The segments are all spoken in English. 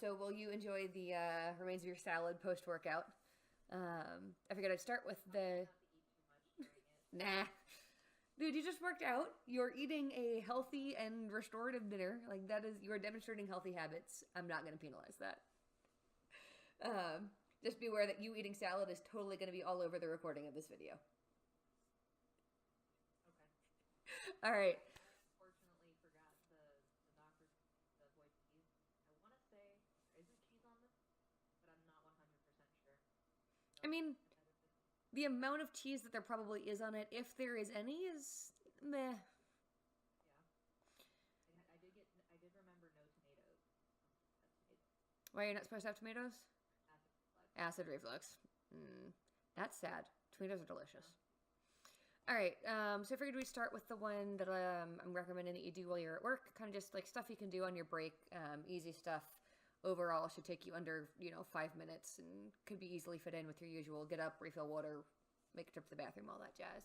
So will you enjoy the remains of your salad post-workout? I figured I'd start with I'll try the... not to eat too much during it. Nah. Dude, you just worked out. You're eating a healthy and restorative dinner. Like, that is, you are demonstrating healthy habits. I'm not going to penalize that. Just be aware that you eating salad is totally going to be all over the recording of this video. Okay. All right. I unfortunately forgot the doctor to avoid cheese. I want to say there isn't cheese on this, but I'm not 100% sure. I So mean, I better just the amount of cheese that there probably is on it, if there is any, is meh. yeah. I did remember no tomatoes. That's tomato. Why are you not supposed to have tomatoes? Acid reflux. Acid reflux. That's sad. Tomatoes are delicious. All right, so I figured we'd start with the one that I'm recommending that you do while you're at work. Kind of just like stuff you can do on your break. Easy stuff. Overall, should take you under 5 minutes and could be easily fit in with your usual get up, refill water, make a trip to the bathroom, all that jazz.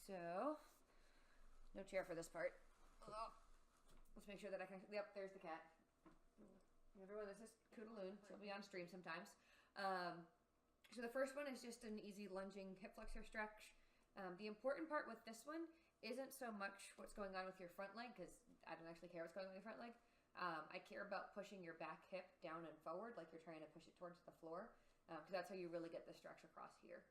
So no chair for this part. Ugh. Let's make sure that I can. Yep, there's the cat. Everyone, this is Koodaloon. She'll be on stream sometimes. So the first one is just an easy lunging hip flexor stretch. The important part with this one isn't so much what's going on with your front leg, because I don't actually care what's going on with your front leg. I care about pushing your back hip down and forward, like you're trying to push it towards the floor, because that's how you really get the stretch across here.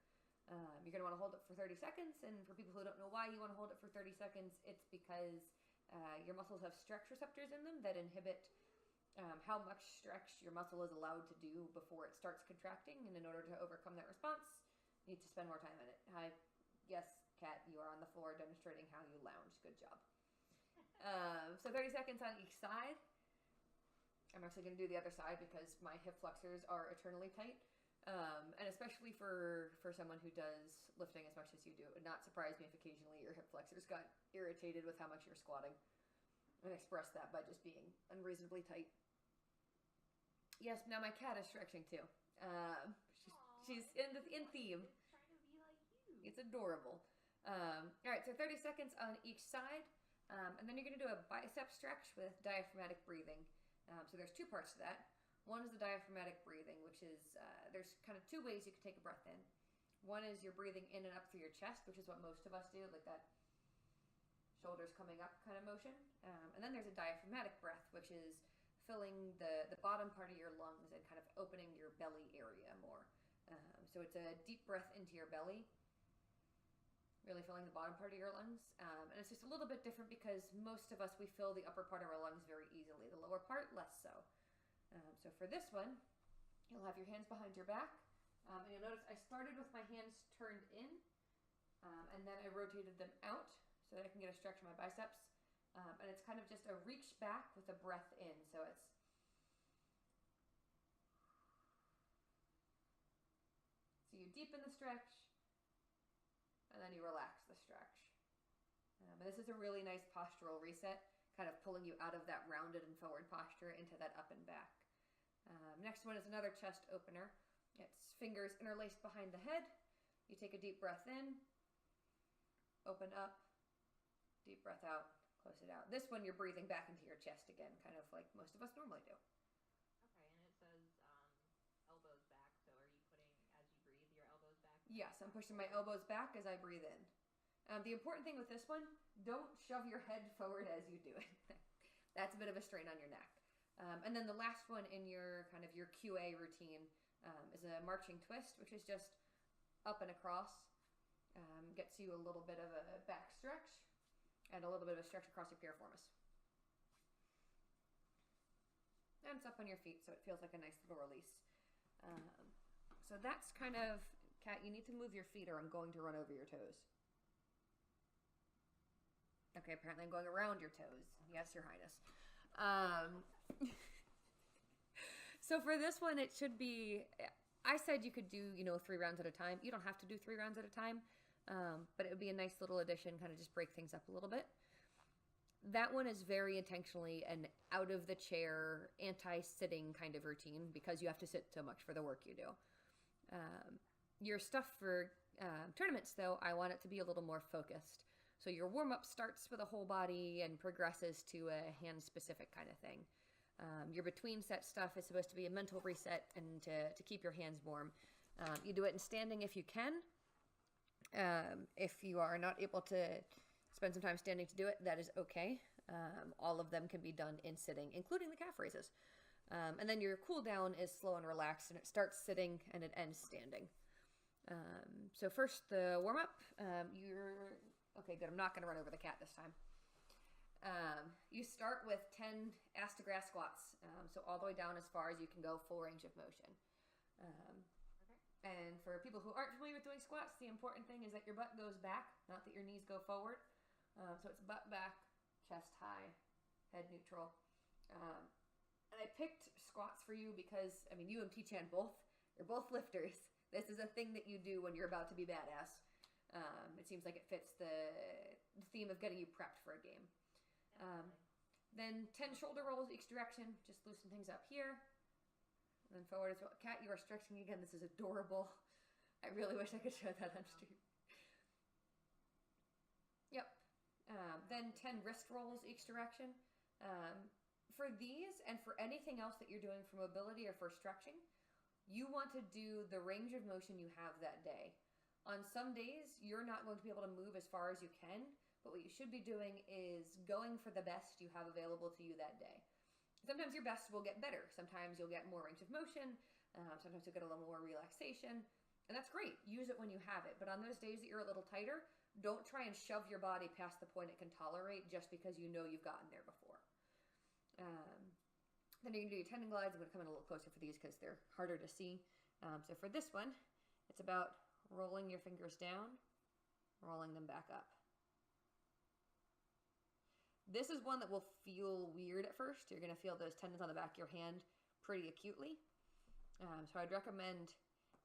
You're going to want to hold it for 30 seconds, and for people who don't know why you want to hold it for 30 seconds, it's because your muscles have stretch receptors in them that inhibit how much stretch your muscle is allowed to do before it starts contracting, and in order to overcome that response, you need to spend more time in it. Yes, Kat, you are on the floor demonstrating how you lounge. Good job. So 30 seconds on each side. I'm actually going to do the other side because my hip flexors are eternally tight. And especially for someone who does lifting as much as you do, it would not surprise me if occasionally your hip flexors got irritated with how much you're squatting. And express that by just being unreasonably tight. Yes, now my cat is stretching too. She's in theme. It's trying to be like you. It's adorable. All right, so 30 seconds on each side. And then you're going to do a bicep stretch with diaphragmatic breathing. So there's two parts to that. One is the diaphragmatic breathing, which is, there's kind of two ways you can take a breath in. One is you're breathing in and up through your chest, which is what most of us do, like that shoulders coming up kind of motion. And then there's a diaphragmatic breath, which is filling the bottom part of your lungs and kind of opening your belly area more. So it's a deep breath into your belly, really filling the bottom part of your lungs. And it's just a little bit different because most of us, we fill the upper part of our lungs very easily. The lower part, less so. So for this one, you'll have your hands behind your back. And you'll notice I started with my hands turned in, and then I rotated them out so that I can get a stretch in my biceps. And it's kind of just a reach back with a breath in. So it's... So you deepen the stretch, and then you relax the stretch. And this is a really nice postural reset, kind of pulling you out of that rounded and forward posture into that up and back. Next one is another chest opener. It's fingers interlaced behind the head. You take a deep breath in, open up, deep breath out, close it out. This one you're breathing back into your chest again, kind of like most of us normally do. Okay, and it says elbows back. So are you putting, as you breathe, your elbows back? Yes, I'm pushing my elbows back as I breathe in. The important thing with this one, don't shove your head forward as you do it. That's a bit of a strain on your neck. And then the last one in your kind of your QA routine is a marching twist, which is just up and across. Gets you a little bit of a back stretch and a little bit of a stretch across your piriformis. And it's up on your feet, so it feels like a nice little release. So that's kind of, Kat, you need to move your feet or I'm going to run over your toes. Okay, apparently I'm going around your toes. Yes, Your Highness. So for this one, it should be, I said you could do, 3 rounds at a time. You don't have to do 3 rounds at a time, but it would be a nice little addition, kind of just break things up a little bit. That one is very intentionally an out of the chair, anti-sitting kind of routine because you have to sit so much for the work you do. Your stuff for tournaments, though, I want it to be a little more focused. So your warm-up starts with a whole body and progresses to a hand-specific kind of thing. Your between set stuff is supposed to be a mental reset and to keep your hands warm. You do it in standing if you can. If you are not able to spend some time standing to do it, that is okay. All of them can be done in sitting, including the calf raises. And then your cool down is slow and relaxed, and it starts sitting and it ends standing. So first, the warm up. Okay, good. I'm not going to run over the cat this time. You start with 10 ass to grass squats, so all the way down as far as you can go, full range of motion. And for people who aren't familiar with doing squats, the important thing is that your butt goes back, not that your knees go forward. So it's butt back, chest high, head neutral. And I picked squats for you because, I mean, you and T-Chan both, you're both lifters. This is a thing that you do when you're about to be badass. It seems like it fits the theme of getting you prepped for a game. Then 10 shoulder rolls each direction, just loosen things up here. And then forward as well. Cat, you are stretching again. This is adorable. I really wish I could show that on stream. Yep. Then 10 wrist rolls each direction. For these and for anything else that you're doing for mobility or for stretching, you want to do the range of motion you have that day. On some days, you're not going to be able to move as far as you can, but what you should be doing is going for the best you have available to you that day. Sometimes your best will get better. Sometimes you'll get more range of motion. Sometimes you'll get a little more relaxation. And that's great. Use it when you have it. But on those days that you're a little tighter, don't try and shove your body past the point it can tolerate just because you know you've gotten there before. Then you're going to do your tendon glides. I'm going to come in a little closer for these because they're harder to see. So for this one, it's about rolling your fingers down, rolling them back up. This is one that will feel weird at first. You're going to feel those tendons on the back of your hand pretty acutely. So I'd recommend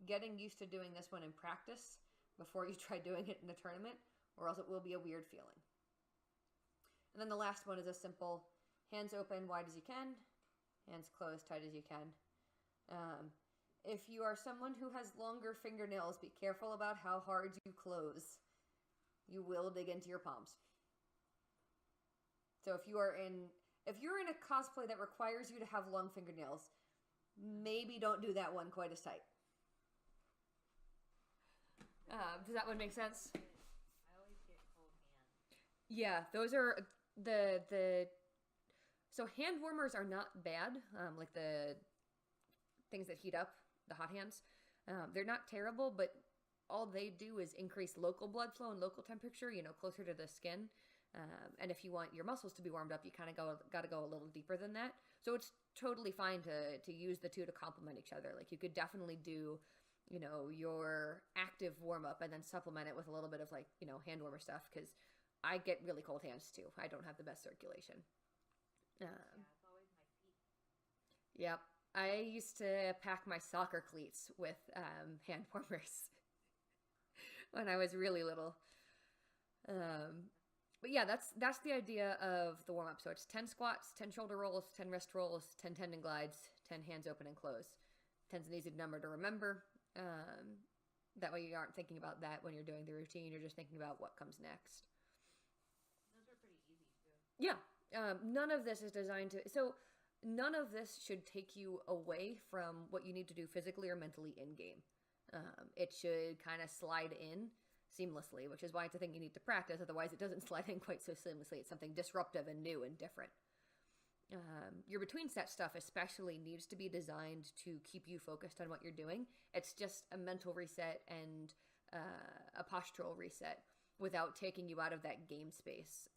getting used to doing this one in practice before you try doing it in the tournament, or else it will be a weird feeling. And then the last one is a simple hands open wide as you can, hands closed tight as you can. If you are someone who has longer fingernails, be careful about how hard you close. You will dig into your palms. So if you're in a cosplay that requires you to have long fingernails, maybe don't do that one quite as tight. Does that one make sense? I always get cold hands. Yeah, those are so hand warmers are not bad, like the things that heat up, the hot hands. They're not terrible, but all they do is increase local blood flow and local temperature, closer to the skin. And if you want your muscles to be warmed up, you kind of got to go a little deeper than that. So it's totally fine to use the two to complement each other. Like you could definitely do, your active warm up and then supplement it with a little bit of hand warmer stuff, because I get really cold hands too. I don't have the best circulation. Yeah, it's always my feet. Yep. I used to pack my soccer cleats with hand warmers when I was really little. But yeah, that's the idea of the warm-up. So it's 10 squats, 10 shoulder rolls, 10 wrist rolls, 10 tendon glides, 10 hands open and close. 10's an easy number to remember. That way you aren't thinking about that when you're doing the routine. You're just thinking about what comes next. Those are pretty easy too. Yeah. None of this is designed to... So none of this should take you away from what you need to do physically or mentally in-game. It should kind of slide in seamlessly, which is why it's a thing you need to practice. Otherwise, it doesn't slide in quite so seamlessly. It's something disruptive and new and different. Your between set stuff especially needs to be designed to keep you focused on what you're doing. It's just a mental reset and a postural reset without taking you out of that game space.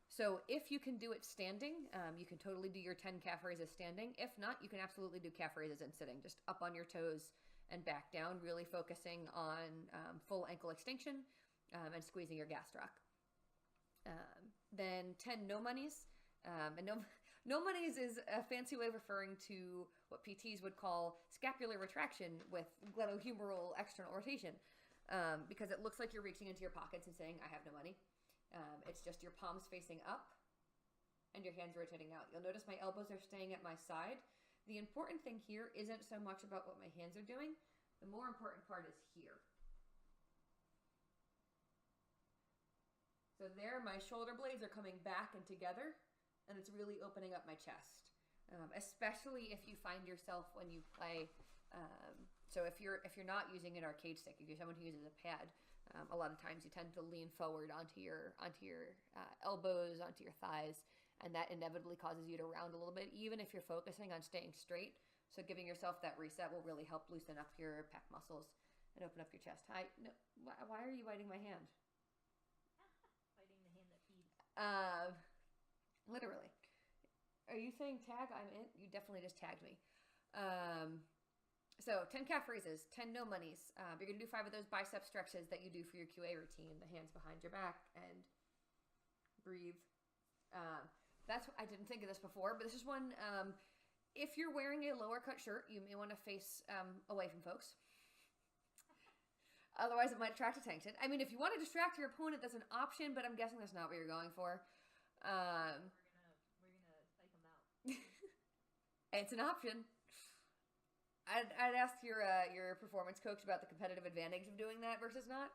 So if you can do it standing, you can totally do your 10 calf raises standing. If not, you can absolutely do calf raises in sitting, just up on your toes and back down, really focusing on full ankle extension and squeezing your gastroc. Then 10 no monies. And no monies is a fancy way of referring to what PTs would call scapular retraction with glenohumeral external rotation, because it looks like you're reaching into your pockets and saying, I have no money. It's just your palms facing up and your hands rotating out. You'll notice my elbows are staying at my side. The important thing here isn't so much about what my hands are doing. The more important part is here. So there, my shoulder blades are coming back and together, and it's really opening up my chest. especially if you find yourself when you play. So if you're not using an arcade stick, if you're someone who uses a pad, a lot of times you tend to lean forward onto your elbows, onto your thighs, and that inevitably causes you to round a little bit, even if you're focusing on staying straight. So giving yourself that reset will really help loosen up your pec muscles and open up your chest. No, why are you biting my hand? Biting the hand that feeds. Literally. Are you saying tag? I'm in. You definitely just tagged me. So 10 calf raises, 10 no monies. You're going to do 5 of those bicep stretches that you do for your QA routine. The hands behind your back and breathe. I didn't think of this before, but this is one. If you're wearing a lower cut shirt, you may want to face away from folks. Otherwise, it might attract attention. I mean, if you want to distract your opponent, that's an option, but I'm guessing that's not what you're going for. We're gonna psych them out. It's an option. I'd ask your performance coach about the competitive advantage of doing that versus not.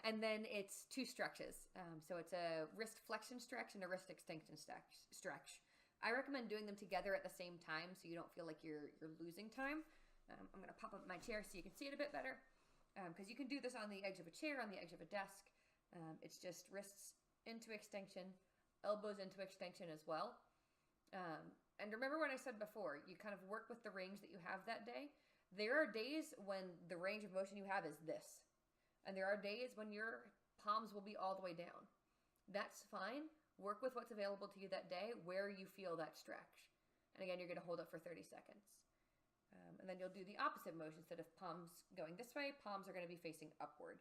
And then it's 2 stretches. So it's a wrist flexion stretch and a wrist extension stretch. I recommend doing them together at the same time so you don't feel like you're losing time. I'm going to pop up my chair so you can see it a bit better. Because you can do this on the edge of a chair, on the edge of a desk. It's just wrists into extension, elbows into extension as well. And remember what I said before, you kind of work with the range that you have that day. There are days when the range of motion you have is this. And there are days when your palms will be all the way down. That's fine. Work with what's available to you that day, where you feel that stretch. And again, you're going to hold it for 30 seconds. And then you'll do the opposite motion. Instead of palms going this way, palms are going to be facing upward.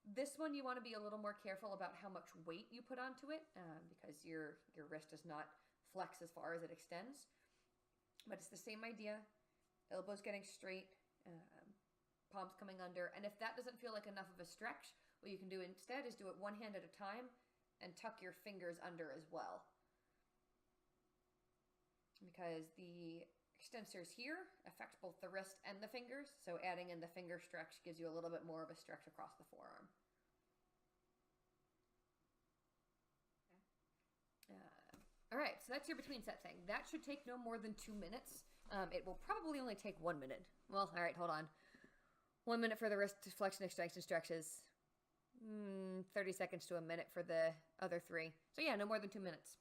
This one, you want to be a little more careful about how much weight you put onto it because your wrist does not flex as far as it extends. But it's the same idea. Elbows getting straight, palms coming under. And if that doesn't feel like enough of a stretch, what you can do instead is do it one hand at a time and tuck your fingers under as well. Because the extensors here affect both the wrist and the fingers, so adding in the finger stretch gives you a little bit more of a stretch across the forearm. All right, so that's your between set thing. That should take no more than 2 minutes. It will probably only take 1 minute. Well, all right, hold on. 1 minute for the wrist flexion extension stretches. 30 seconds to a minute for the other 3. So yeah, no more than 2 minutes.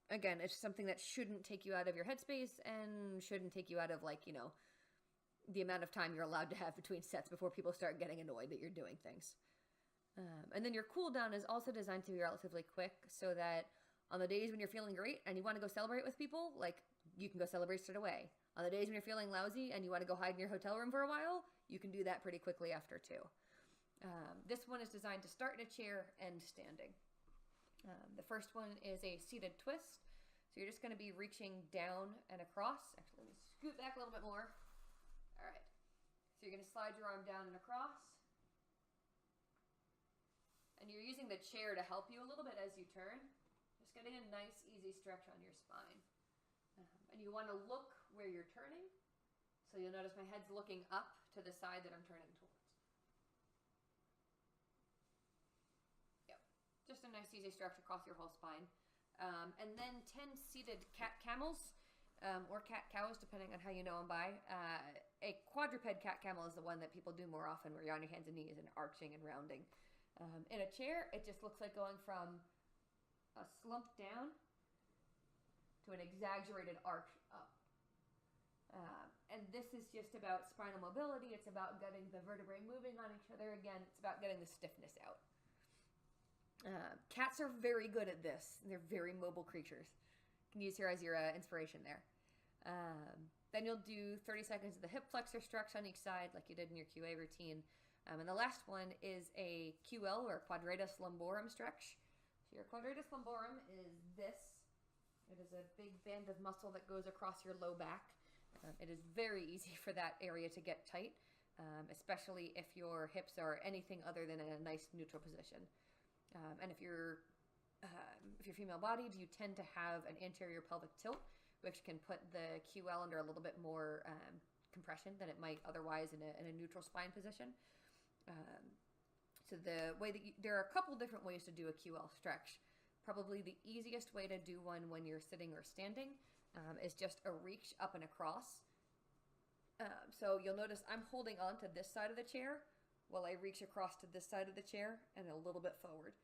Again, it's something that shouldn't take you out of your headspace and shouldn't take you out of, like, the amount of time you're allowed to have between sets before people start getting annoyed that you're doing things. And then your cooldown is also designed to be relatively quick so that on the days when you're feeling great and you want to go celebrate with people, like, you can go celebrate straight away. On the days when you're feeling lousy and you want to go hide in your hotel room for a while, you can do that pretty quickly after too. This one is designed to start in a chair and standing. The first one is a seated twist. So you're just going to be reaching down and across. Actually, let me scoot back a little bit more. All right. So you're going to slide your arm down and across. And you're using the chair to help you a little bit as you turn. Just getting a nice, easy stretch on your spine. And you want to look where you're turning. So you'll notice my head's looking up to the side that I'm turning towards. Yep. Just a nice, easy stretch across your whole spine. And then 10 seated cat camels, or cat cows, depending on how you know them by. A quadruped cat camel is the one that people do more often, where you're on your hands and knees and arching and rounding. In a chair, it just looks like going from a slump down to an exaggerated arch up. And this is just about spinal mobility. It's about getting the vertebrae moving on each other again. It's about getting the stiffness out. Cats are very good at this. They're very mobile creatures. You can use her as your inspiration there. Then you'll do 30 seconds of the hip flexor stretch on each side like you did in your QA routine. And the last one is a QL, or quadratus lumborum stretch. So your quadratus lumborum is this. It is a big band of muscle that goes across your low back. It is very easy for that area to get tight, especially if your hips are anything other than in a nice neutral position. And if you're female-bodied, you tend to have an anterior pelvic tilt, which can put the QL under a little bit more compression than it might otherwise in a neutral spine position. So the way that there are a couple different ways to do a QL stretch. probably the easiest way to do one when you're sitting or standing is just a reach up and across. So you'll notice I'm holding on to this side of the chair while I reach across to this side of the chair and a little bit forward.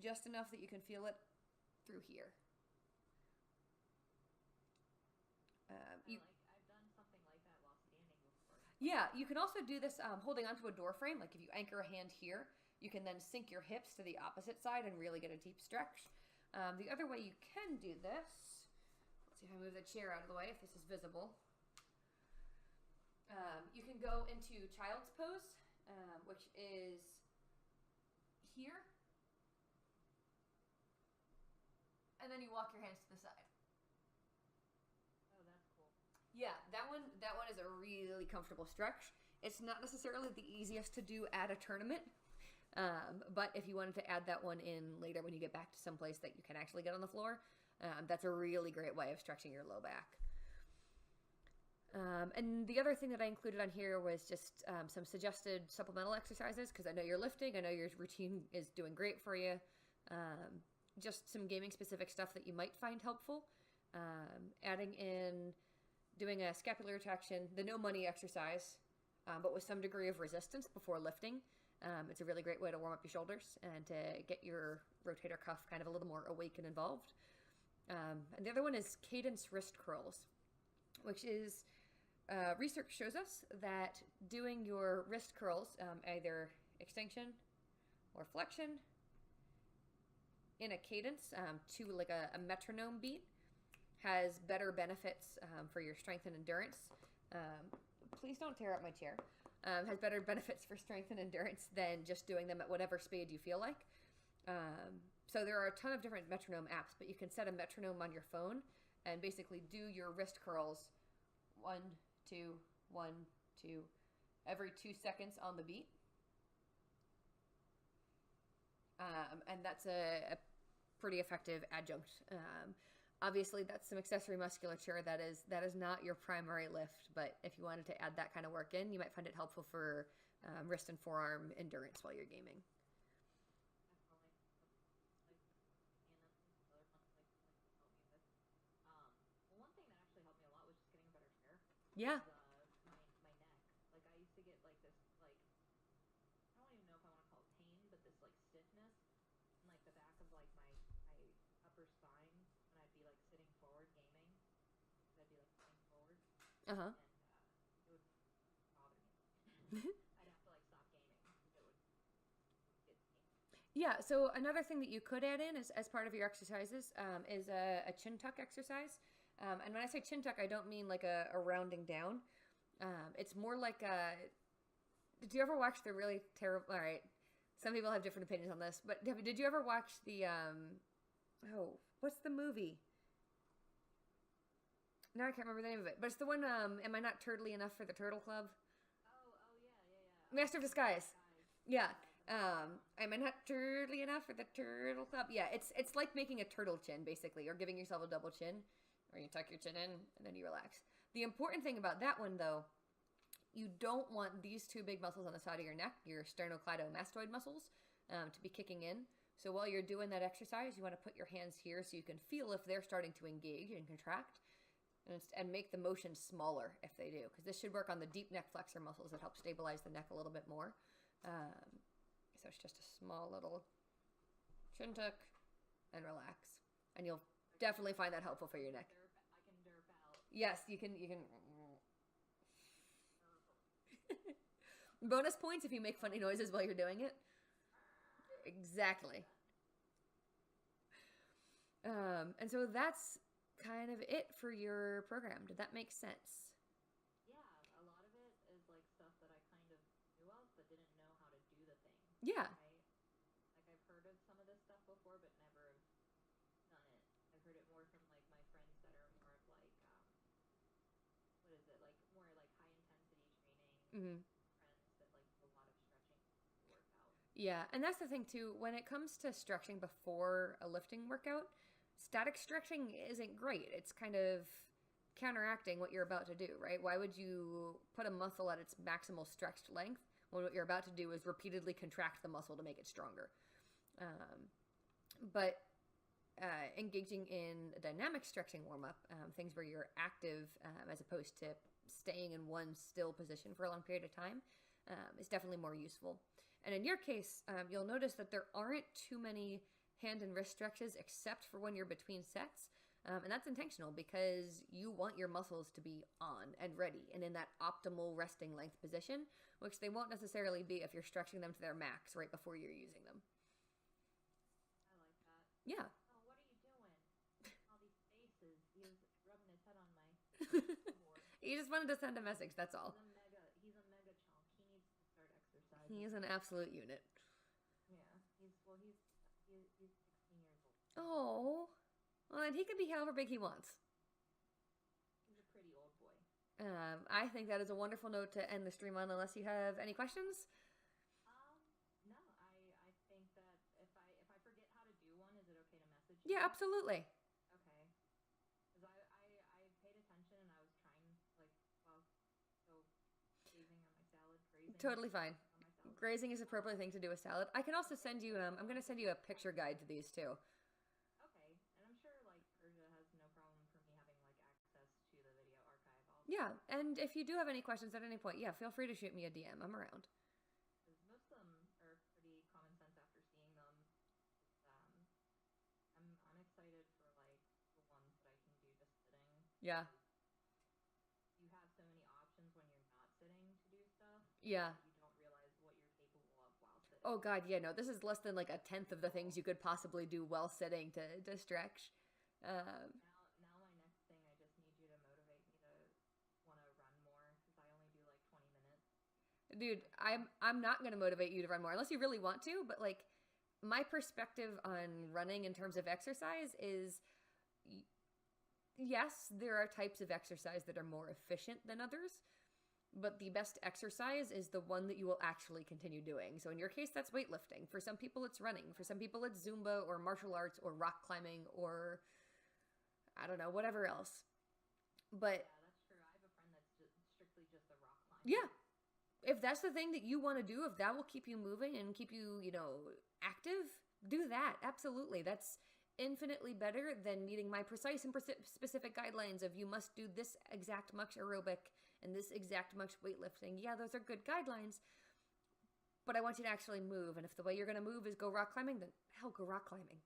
Just enough that you can feel it through here. I've done something like that while standing before. Yeah, you can also do this holding onto a door frame. Like if you anchor a hand here, you can then sink your hips to the opposite side and really get a deep stretch. The other way you can do this, let's see if I move the chair out of the way, if this is visible. You can go into child's pose, which is here. And then you walk your hands to the side. Oh, that's cool. Yeah, that one is a really comfortable stretch. It's not necessarily the easiest to do at a tournament, but if you wanted to add that one in later when you get back to some place that you can actually get on the floor, that's a really great way of stretching your low back. And the other thing that I included on here was just some suggested supplemental exercises, because I know you're lifting, I know your routine is doing great for you. Just some gaming specific stuff that you might find helpful. Adding in doing a scapular retraction, the no money exercise, but with some degree of resistance before lifting. It's a really great way to warm up your shoulders and to get your rotator cuff kind of a little more awake and involved. And the other one is cadence wrist curls, which is research shows us that doing your wrist curls, either extension or flexion, in a cadence to like a metronome beat has better benefits for your strength and endurance. Please don't tear up my chair. Has better benefits for strength and endurance than just doing them at whatever speed you feel like. So there are a ton of different metronome apps, but you can set a metronome on your phone and basically do your wrist curls 1, 2, 1, 2 every 2 seconds on the beat. And that's a pretty effective adjunct. Obviously, that's some accessory musculature that is not your primary lift, but if you wanted to add that kind of work in, you might find it helpful for wrist and forearm endurance while you're gaming. One thing that actually helped me a lot was just getting a better chair. Yeah. My neck. Like I used to get like this like I don't even know if I want to call it pain, but this like stiffness in like the back of like my upper spine when I'd be like sitting forward gaming. I'd be like sitting forward. Uh-huh. And it would bother me. I'd have to like stop gaming because it would get painful. Yeah, so another thing that you could add in as part of your exercises is a chin tuck exercise. And when I say chin tuck, I don't mean like a rounding down. It's more like did you ever watch the really terrible, all right, some people have different opinions on this, but did you ever watch the, what's the movie? No, I can't remember the name of it, but it's the one, Am I Not Turtly Enough for the Turtle Club? Yeah. Master of Disguise. Yeah. Am I not turtly enough for the Turtle Club? Yeah, it's like making a turtle chin, basically, or giving yourself a double chin, where you tuck your chin in, and then you relax. The important thing about that one, though, you don't want these two big muscles on the side of your neck, your sternocleidomastoid muscles, to be kicking in. So while you're doing that exercise, you want to put your hands here so you can feel if they're starting to engage and contract, and make the motion smaller if they do, because this should work on the deep neck flexor muscles that help stabilize the neck a little bit more. So it's just a small little chin tuck and relax, and you'll definitely find that helpful for your neck. I can derp out. Yes, you can. Bonus points if you make funny noises while you're doing it. Exactly. And so that's kind of it for your program. Did that make sense? Yeah, a lot of it is like stuff that I kind of knew of but didn't know how to do the thing. Yeah. Right? Like I've heard of some of this stuff before but never have done it. I've heard it more from like my friends that are more of like what is it, like more like high intensity training. Friends that like do a lot of stretching to work out. Yeah, and that's the thing too, when it comes to stretching before a lifting workout, static stretching isn't great. It's kind of counteracting what you're about to do, right? Why would you put a muscle at its maximal stretched length when what you're about to do is repeatedly contract the muscle to make it stronger? But engaging in a dynamic stretching warm-up, things where you're active as opposed to staying in one still position for a long period of time, is definitely more useful. And in your case, you'll notice that there aren't too many hand and wrist stretches except for when you're between sets. And that's intentional because you want your muscles to be on and ready and in that optimal resting length position, which they won't necessarily be if you're stretching them to their max right before you're using them. I like that. Yeah. Oh, what are you doing? All these faces. He was rubbing his head on my keyboard. He just wanted to send a message, that's all. He's a mega chonk. He needs to start exercising. He is an absolute unit. Yeah. He's 16 years old. Oh. Well, and he can be however big he wants. He's a pretty old boy. I think that is a wonderful note to end the stream on, unless you have any questions. No, I think that if I forget how to do one, is it okay to message you? Yeah, absolutely. Okay. Because I paid attention and I was trying, like, well, so grazing on my salad, Totally fine. Grazing is the appropriate thing to do with salad. I can also send you, I'm going to send you a picture guide to these too. Yeah, and if you do have any questions at any point, yeah, feel free to shoot me a DM. I'm around. Most of them are pretty common sense after seeing them. I'm excited for, like, the ones that I can do just sitting. Yeah. You have so many options when you're not sitting to do stuff. Yeah. You don't realize what you're capable of while sitting. Oh, God, yeah, no, this is less than, like, a tenth of the things you could possibly do while sitting to stretch. Dude, I'm not going to motivate you to run more unless you really want to, but like my perspective on running in terms of exercise is yes, there are types of exercise that are more efficient than others, but the best exercise is the one that you will actually continue doing. So in your case, that's weightlifting. For some people, it's running. For some people, it's Zumba or martial arts or rock climbing or I don't know, whatever else. But yeah, that's true. I have a friend that's strictly just a rock climber. Yeah. If that's the thing that you want to do, if that will keep you moving and keep you, active, do that. Absolutely. That's infinitely better than meeting my precise and specific guidelines of you must do this exact much aerobic and this exact much weightlifting. Yeah, those are good guidelines, but I want you to actually move. And if the way you're going to move is go rock climbing, then hell, go rock climbing.